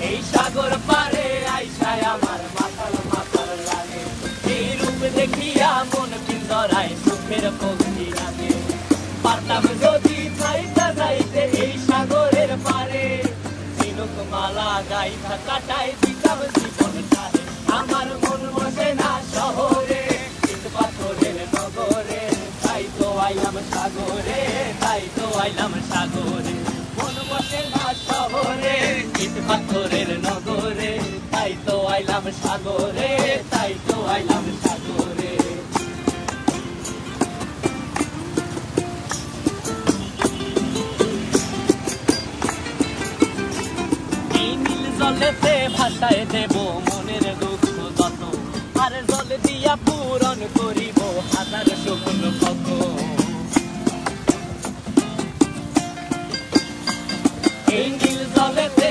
এই সাগর পারে আইসায় আমার মাতাল মাতাল লাগে, এই রূপ দেখিয়া মন পিন্দরায় সুখের পক্ষী লাগে। পারতাম যদি যাইতে যাইতে এই সাগরের পারে, ঝিনুক মালা গাইথা কাটাই দিতাম জীবনটারে। আমার মন বসে না শহরে, ইট পাথরের নগরে, তাই তো আইলাম সাগরে, তাই তো আইলাম সাগরে। মন বসে না শহরে, ইট পাথরের নগরে, তাই তো আইলাম সাগরে, তাই তো আইলাম সাগরে। জলেতে ভাসায় দেব মনের দুঃখ যত, আর জল দিয়া পূরণ করিব হাজার স্বপ্ন কত। এই নীল জলেতে